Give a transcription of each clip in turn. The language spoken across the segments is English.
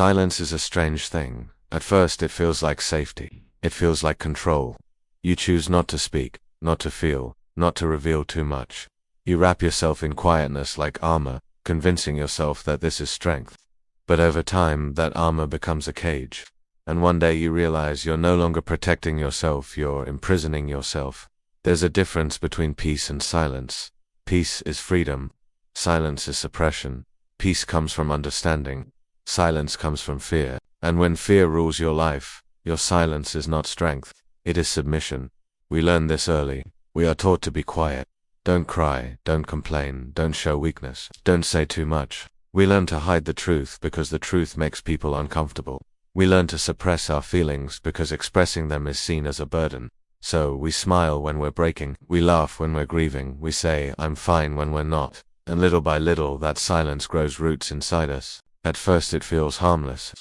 Silence is a strange thing. At first it feels like safety. It feels like control. You choose not to speak, not to feel, not to reveal too much. You wrap yourself in quietness like armor, convincing yourself that this is strength. But over time, that armor becomes a cage. And one day you realize you're no longer protecting yourself, you're imprisoning yourself. There's a difference between peace and silence. Peace is freedom. Silence is suppression. Peace comes from understanding. Silence comes from fear. And when fear rules your life, your silence is not strength, it is submission. We learn this early. We are taught to be quiet. Don't cry, don't complain, don't show weakness, don't say too much. We learn to hide the truth because the truth makes people uncomfortable. We learn to suppress our feelings because expressing them is seen as a burden. So we smile when we're breaking, we laugh when we're grieving, we say, "I'm fine" when we're not. And little by little, that silence grows roots inside us. At first it feels harmless.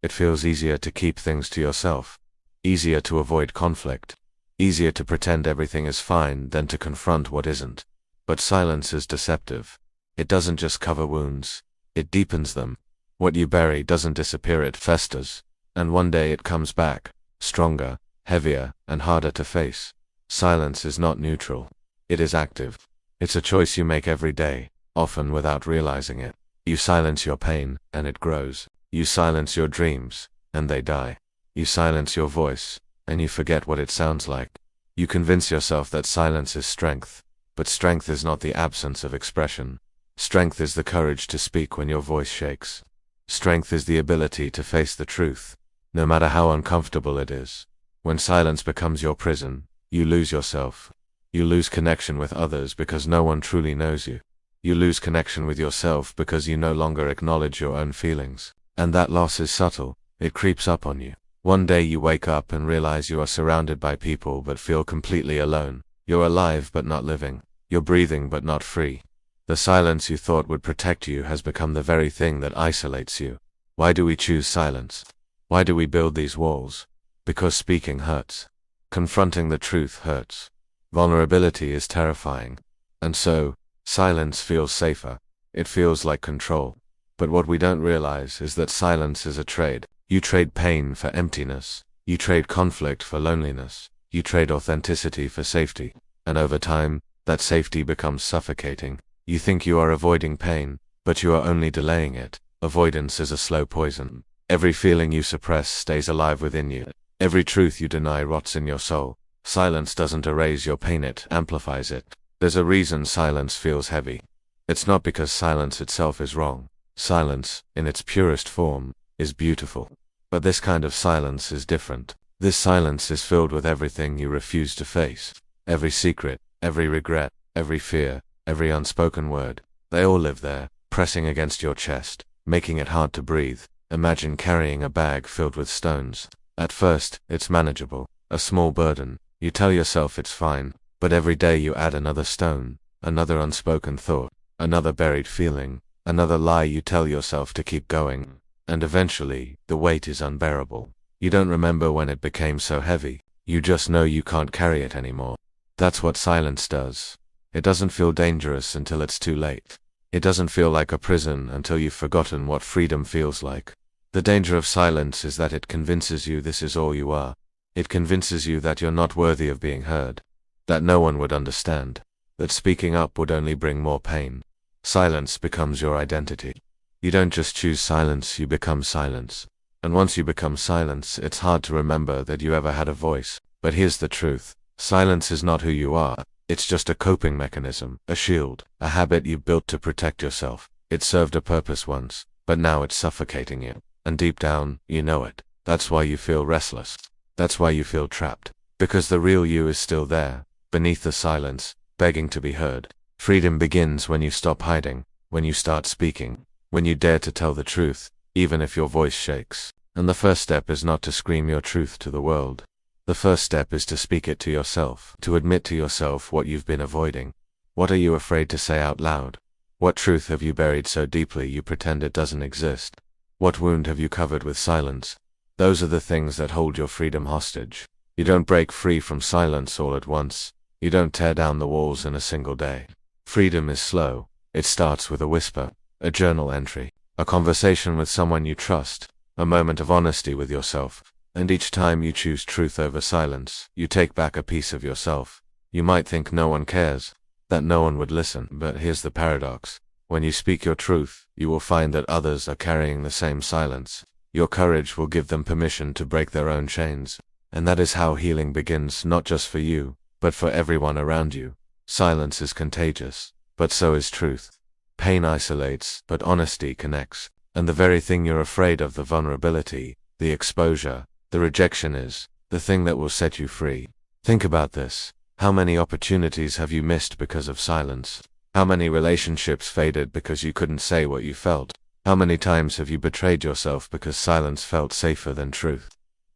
It feels easier to keep things to yourself. Easier to avoid conflict. Easier to pretend everything is fine than to confront what isn't. But silence is deceptive. It doesn't just cover wounds. It deepens them. What you bury doesn't disappear, it festers. And one day it comes back, stronger, heavier, and harder to face. Silence is not neutral. It is active. It's a choice you make every day, often without realizing it. You silence your pain, and it grows. You silence your dreams, and they die. You silence your voice, and you forget what it sounds like. You convince yourself that silence is strength, but strength is not the absence of expression. Strength is the courage to speak when your voice shakes. Strength is the ability to face the truth, no matter how uncomfortable it is. When silence becomes your prison, you lose yourself. You lose connection with others because no one truly knows you. You lose connection with yourself because you no longer acknowledge your own feelings. And that loss is subtle. It creeps up on you. One day you wake up and realize you are surrounded by people but feel completely alone. You're alive but not living. You're breathing but not free. The silence you thought would protect you has become the very thing that isolates you. Why do we choose silence? Why do we build these walls? Because speaking hurts. Confronting the truth hurts. Vulnerability is terrifying. And so, silence feels safer. It feels like control. But what we don't realize is that silence is a trade. You trade pain for emptiness. You trade conflict for loneliness. You trade authenticity for safety. And over time, that safety becomes suffocating. You think you are avoiding pain, but you are only delaying it. Avoidance is a slow poison. Every feeling you suppress stays alive within you. Every truth you deny rots in your soul. Silence doesn't erase your pain, it amplifies it. There's a reason silence feels heavy. It's not because silence itself is wrong. Silence, in its purest form, is beautiful. But this kind of silence is different. This silence is filled with everything you refuse to face. Every secret, every regret, every fear, every unspoken word. They all live there, pressing against your chest, making it hard to breathe. Imagine carrying a bag filled with stones. At first, it's manageable, a small burden. You tell yourself it's fine, but every day you add another stone, another unspoken thought, another buried feeling, another lie you tell yourself to keep going. And eventually, the weight is unbearable. You don't remember when it became so heavy. You just know you can't carry it anymore. That's what silence does. It doesn't feel dangerous until it's too late. It doesn't feel like a prison until you've forgotten what freedom feels like. The danger of silence is that it convinces you this is all you are. It convinces you that you're not worthy of being heard. That no one would understand. That speaking up would only bring more pain. Silence becomes your identity. You don't just choose silence, you become silence. And once you become silence, it's hard to remember that you ever had a voice. But here's the truth. Silence is not who you are. It's just a coping mechanism, a shield, a habit you built to protect yourself. It served a purpose once, but now it's suffocating you. And deep down, you know it. That's why you feel restless. That's why you feel trapped. Because the real you is still there, beneath the silence, begging to be heard. Freedom begins when you stop hiding, when you start speaking, when you dare to tell the truth, even if your voice shakes. And the first step is not to scream your truth to the world. The first step is to speak it to yourself, to admit to yourself what you've been avoiding. What are you afraid to say out loud? What truth have you buried so deeply you pretend it doesn't exist? What wound have you covered with silence? Those are the things that hold your freedom hostage. You don't break free from silence all at once. You don't tear down the walls in a single day. Freedom is slow. It starts with a whisper, a journal entry, a conversation with someone you trust, a moment of honesty with yourself. And each time you choose truth over silence, you take back a piece of yourself. You might think no one cares, that no one would listen, but here's the paradox. When you speak your truth, you will find that others are carrying the same silence. Your courage will give them permission to break their own chains. And that is how healing begins, not just for you, but for everyone around you. Silence is contagious, but so is truth. Pain isolates, but honesty connects. And the very thing you're afraid of, the vulnerability, the exposure, the rejection, is the thing that will set you free. Think about this. How many opportunities have you missed because of silence? How many relationships faded because you couldn't say what you felt? How many times have you betrayed yourself because silence felt safer than truth?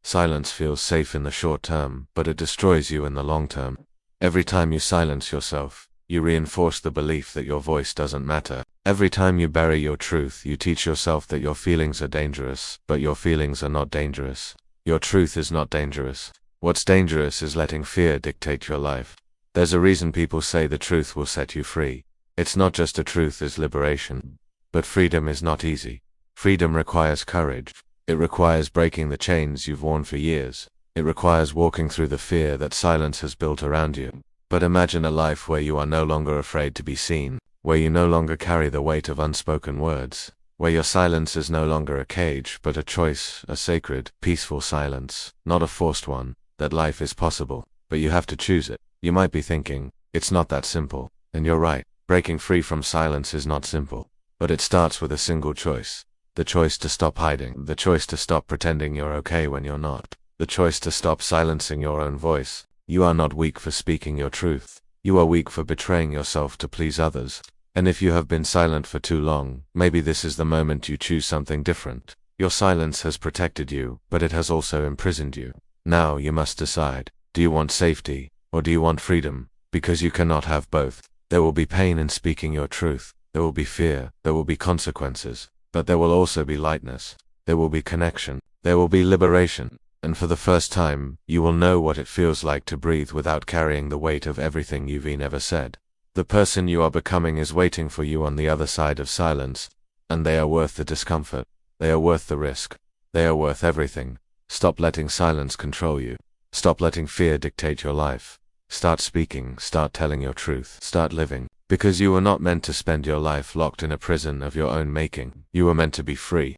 Silence feels safe in the short term, but it destroys you in the long term. Every time you silence yourself, you reinforce the belief that your voice doesn't matter. Every time you bury your truth, you teach yourself that your feelings are dangerous, but your feelings are not dangerous. Your truth is not dangerous. What's dangerous is letting fear dictate your life. There's a reason people say the truth will set you free. It's not just a truth, it's liberation. But freedom is not easy. Freedom requires courage. It requires breaking the chains you've worn for years. It requires walking through the fear that silence has built around you. But imagine a life where you are no longer afraid to be seen, where you no longer carry the weight of unspoken words, where your silence is no longer a cage, but a choice, a sacred, peaceful silence, not a forced one. That life is possible, but you have to choose it. You might be thinking, it's not that simple. And you're right, breaking free from silence is not simple. But it starts with a single choice. The choice to stop hiding, the choice to stop pretending you're okay when you're not, the choice to stop silencing your own voice. You are not weak for speaking your truth. You are weak for betraying yourself to please others. And if you have been silent for too long, maybe this is the moment you choose something different. Your silence has protected you, but it has also imprisoned you. Now you must decide, do you want safety, or do you want freedom? Because you cannot have both. There will be pain in speaking your truth. There will be fear. There will be consequences. But there will also be lightness. There will be connection. There will be liberation. And for the first time, you will know what it feels like to breathe without carrying the weight of everything you've ever said. The person you are becoming is waiting for you on the other side of silence, and they are worth the discomfort. They are worth the risk. They are worth everything. Stop letting silence control you. Stop letting fear dictate your life. Start speaking, start telling your truth, start living. Because you were not meant to spend your life locked in a prison of your own making. You were meant to be free.